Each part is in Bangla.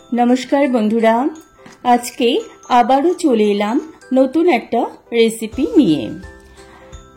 नमस्कार बंधुरा आज के आबारो चले एलाम नतून एकटा रेसिपि निये।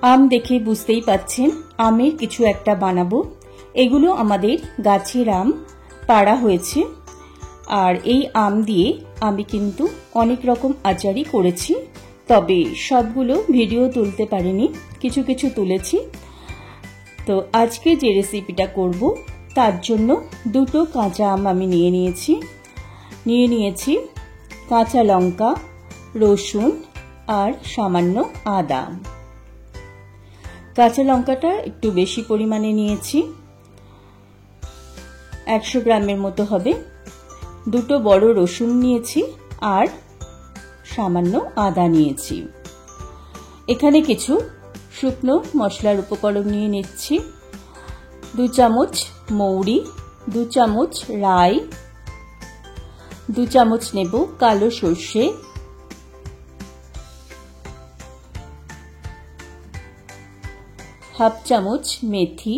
आम देखे बुझतेई पाच्छेन आमेर किछु एकटा बानाबो। एगुलो आमादेर गाछेर आम पाड़ा होयेछे आर एई आम दिये आमी किन्तु अनेक रकम आचारई करेछि, तबे सबगुलो भिडियो तुलते पारिनि, किछु किछु तुलेछि। तो आजके जे रेसिपिटा करब तार जोन्नो दुटो काँचा आम आमी निये निয়েছি কাঁচা লঙ্কা, রসুন আর সামান্য আদা। কাঁচা লঙ্কাটা একটু বেশি পরিমাণে নিয়েছি, 100 গ্রামের মতো হবে। দুটো বড় রসুন নিয়েছি আর সামান্য আদা নিয়েছি। এখানে কিছু শুকনো মশলার উপকরণ নিয়ে নিচ্ছি। 2 চামচ মৌরি, 2 চামচ রাই, 2 চামচ নেব কালো সর্ষে, 1/2 চামচ মেথি,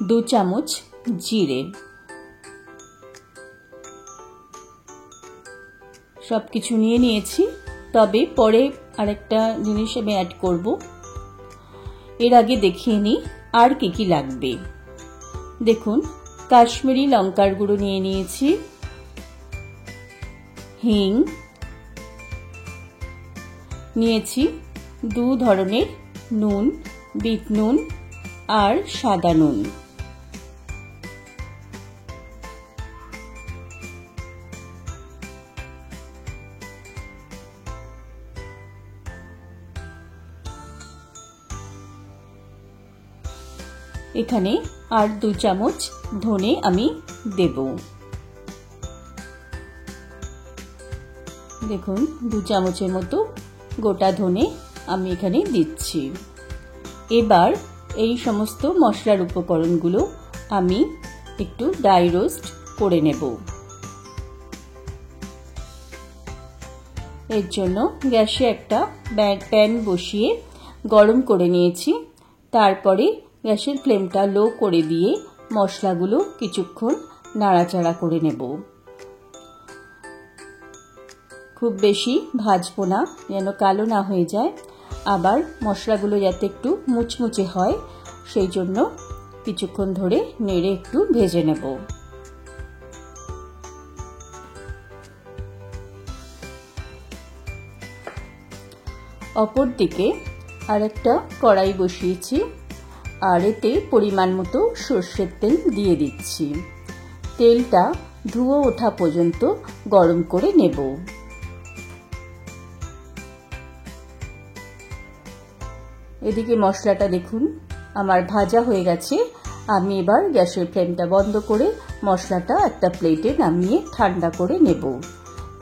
2 চামচ জিরে। সবকিছু নিয়ে নিয়েছি, তবে পরে আরেকটা জিনিস আমি অ্যাড করব। এর আগে দেখিয়ে নিই আর কি কি লাগবে। দেখুন, কাশ্মীরি লঙ্কার গুঁড়ো নিয়ে নিয়েছি, হিং নিয়েছি, 2 ধরনের নুন, বিট নুন আর সাদা নুন। এখানে আর 2 চামচ ধনে আমি দেব। দেখুন, 2 চামচের মতো গোটা ধনে আমি এখানে দিচ্ছি। এবার এই সমস্ত মশলার উপকরণগুলো আমি একটু ড্রাই রোস্ট করে নেব। এর জন্য গ্যাসে একটা প্যান বসিয়ে গরম করে নিয়েছি। তারপরে গ্যাসের ফ্লেমটা লো করে দিয়ে মশলাগুলো কিছুক্ষণ নাড়াচাড়া করে নেব। খুব বেশি ভাজবো না, যেন কালো না হয়ে যায়। আবার মশলাগুলো যাতে একটু মুচমুচে হয়, সেই জন্য কিছুক্ষণ ধরে নেড়ে একটু ভেজে নেব। অপর দিকে আরেকটা কড়াই বসিয়েছি আর এতে পরিমাণ মতো সর্ষের তেল দিয়ে দিচ্ছি। তেলটা ধুয়ো ওঠা পর্যন্ত গরম করে নেব। এদিকে মশলাটা দেখুন আমার ভাজা হয়ে গেছে। আমি এবার গ্যাসের ফ্লেমটা বন্ধ করে মশলাটা একটা প্লেটে নামিয়ে ঠান্ডা করে নেব।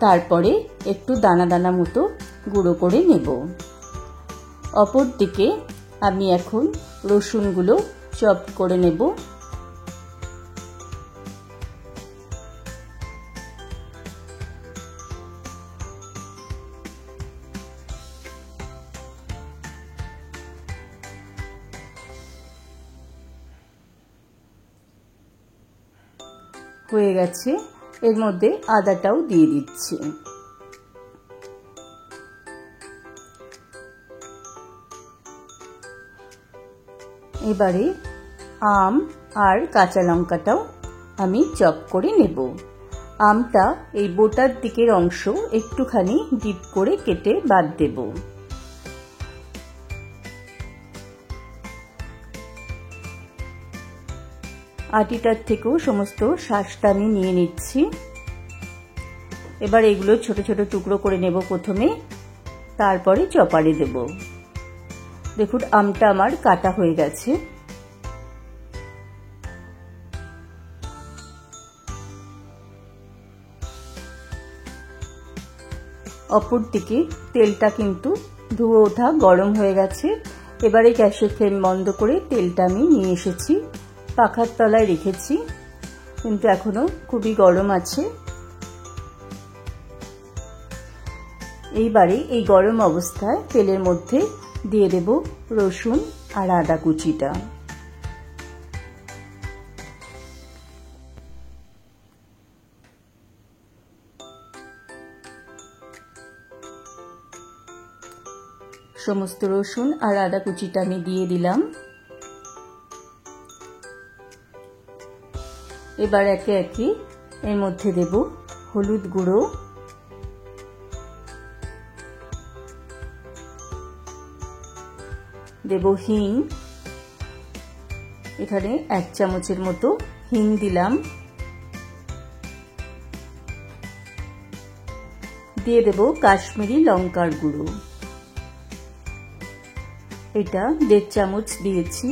তারপরে একটু দানা দানা মতো গুঁড়ো করে নেব। অপর দিকে আমি এখন রসুনগুলো চপ করে নেব। হয়ে গেছে, এর মধ্যে আদাটাও দিয়ে দিচ্ছি। এবারে আম আর কাঁচা লঙ্কাটাও আমি চপ করে নেব। আমটা এই বোটার দিকের অংশ একটুখানি ডিপ করে কেটে বাদ দেব। আটিটার থেকেও সমস্ত শাঁসটা আমি নিয়ে নিচ্ছি। এবার এগুলো ছোট ছোট টুকরো করে নেব প্রথমে, তারপরে চপারে দেব। দেখুন, আমটা আমার কাটা হয়ে গেছে। অপর দিকে তেলটা কিন্তু ধুয়ো ওঠা গরম হয়ে গেছে। এবারে গ্যাসের ফ্লেম বন্ধ করে তেলটা আমি নিয়ে এসেছি, পাখার তলায় রেখেছি, কিন্তু এখনো খুবই গরম আছে। এইবারে এই গরম অবস্থায় তেলের মধ্যে দিয়ে দেব রসুন আর আদা কুচিটা। সমস্ত রসুন আর আদা কুচিটা আমি দিয়ে দিলাম। এবার একে একে এর মধ্যে দেব হলুদ গুঁড়ো, দেব হিং, এখানে 1 চামচের মতো হিং দিলাম, দিয়ে দেব কাশ্মীরি লঙ্কার গুঁড়ো, এটা 1.5 চামচ দিয়েছি।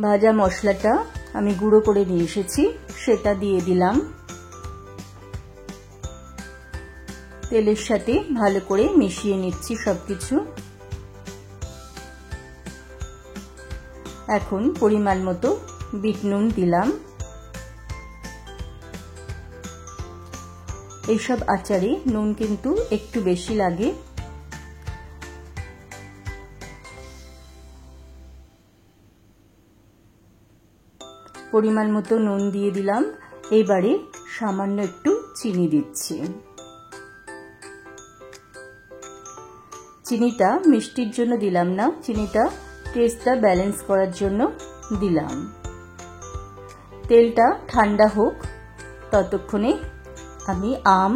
ভাজা মশলাটা আমি গুঁড়ো করে নিয়ে এসেছি, সেটা দিয়ে দিলাম। তেলের সাথে ভালো করে মিশিয়ে নিচ্ছি সবকিছু। এখন পরিমাণ মতো বিট নুন দিলাম। এইসব আচারে নুন কিন্তু একটু বেশি লাগে। পরিমাণ মতো নুন দিয়ে দিলাম। এবারে সামান্য একটু চিনি দিচ্ছি। চিনিটা মিষ্টির জন্য দিলাম না, চিনিটা টেস্টটা ব্যালেন্স করার জন্য দিলাম। তেলটা ঠান্ডা হোক, ততক্ষণে আমি আম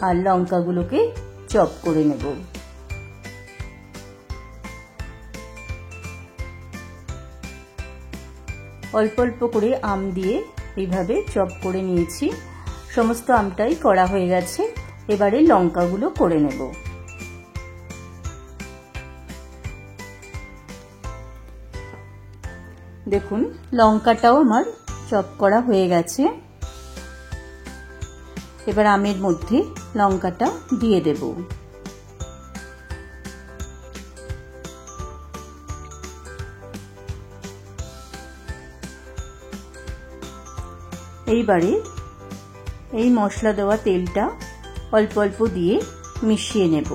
আর লঙ্কাগুলোকে চপ করে নেব। অল্প অল্প করে আম দিয়ে এইভাবে চপ করে নিয়েছি। সমস্ত আমটাই করা হয়ে গেছে। এবারে লঙ্কাগুলো করে নেব। দেখুন লঙ্কাটাও আমার চপ করা হয়ে গেছে। এবার আমের মধ্যে লঙ্কাটা দিয়ে দেব। এইবারে এই মশলা দেওয়া তেলটা অল্প অল্প দিয়ে মিশিয়ে নেব।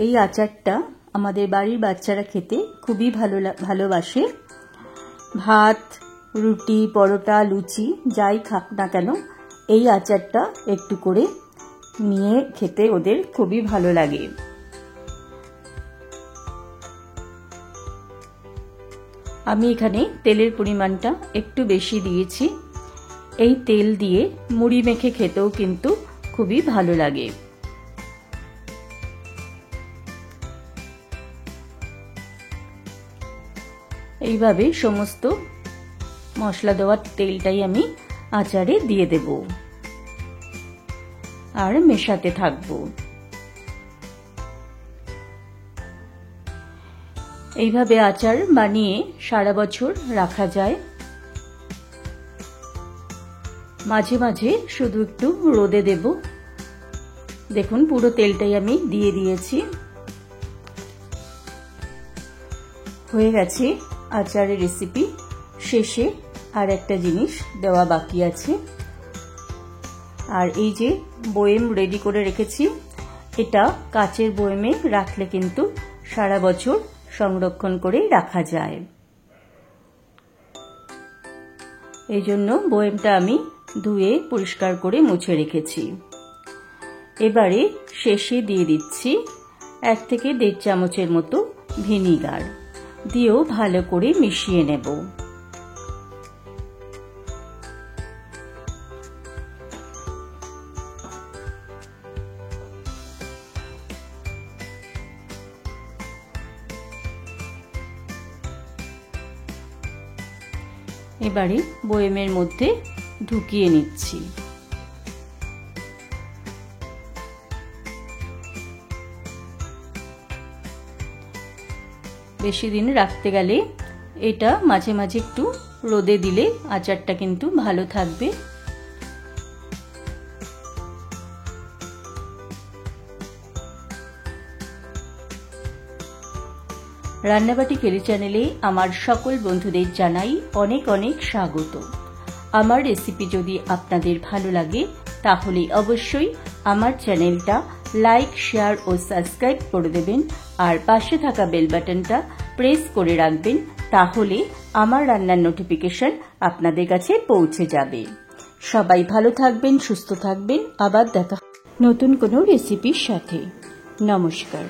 এই আচারটা আমাদের বাড়ির বাচ্চারা খেতে খুবই ভালোবাসে। ভাত, রুটি, পরোটা, লুচি যাই খাক না কেন এই আচারটা একটু করে নিয়ে খেতে ওদের খুবই ভালো লাগে। আমি এখানে তেলের পরিমাণটা একটু বেশি দিয়েছি। এই তেল দিয়ে মুড়ি মেখে খেতেও কিন্তু খুবই ভালো লাগে। এইভাবে সমস্ত মশলা দেওয়ার তেলটাই আমি আচারে দিয়ে দেব আর মেশাতে থাকবো। এইভাবে আচার বানিয়ে সারা বছর রাখা যায়। মাঝে মাঝে শুধু একটু রোদে দেব। দেখুন পুরো তেলটাই আমি দিয়ে দিয়েছি। হয়ে গেছে আচারের রেসিপি। শেষে আর একটা জিনিস দেওয়া বাকি আছে। আর এই যে বয়েম রেডি করে রেখেছি, এটা কাচের বয়েমে রাখলে কিন্তু সারা বছর সংরক্ষণ করে রাখা যায়। এই জন্য বয়েমটা আমি ধুয়ে পরিষ্কার করে মুছে রেখেছি। এবারে শেষে দিয়ে দিচ্ছি 1 থেকে 1.5 চামচের মতো ভিনিগার, দিয়েও ভালো করে মিশিয়ে নেব। এবারে বয়েমের মধ্যে ঢুকিয়ে নিচ্ছি। বেশি দিন রাখতে গেলে এটা মাঝে মাঝে একটু রোদে দিলে আচারটা কিন্তু ভালো থাকবে। রান্নাবাটি কেলি চ্যানেলে আমার সকল বন্ধুদের জানাই অনেক অনেক স্বাগত। আমার রেসিপি যদি আপনাদের ভালো লাগে তাহলে অবশ্যই আমার চ্যানেলটা লাইক, শেয়ার ও সাবস্ক্রাইব করে দেবেন আর পাশে থাকা বেল বাটনটা প্রেস করে রাখবেন, তাহলে আমার রান্নার নোটিফিকেশন আপনাদের কাছে পৌঁছে যাবে। সবাই ভালো থাকবেন, সুস্থ থাকবেন। আবার দেখা নতুন কোনো রেসিপির সাথে। নমস্কার।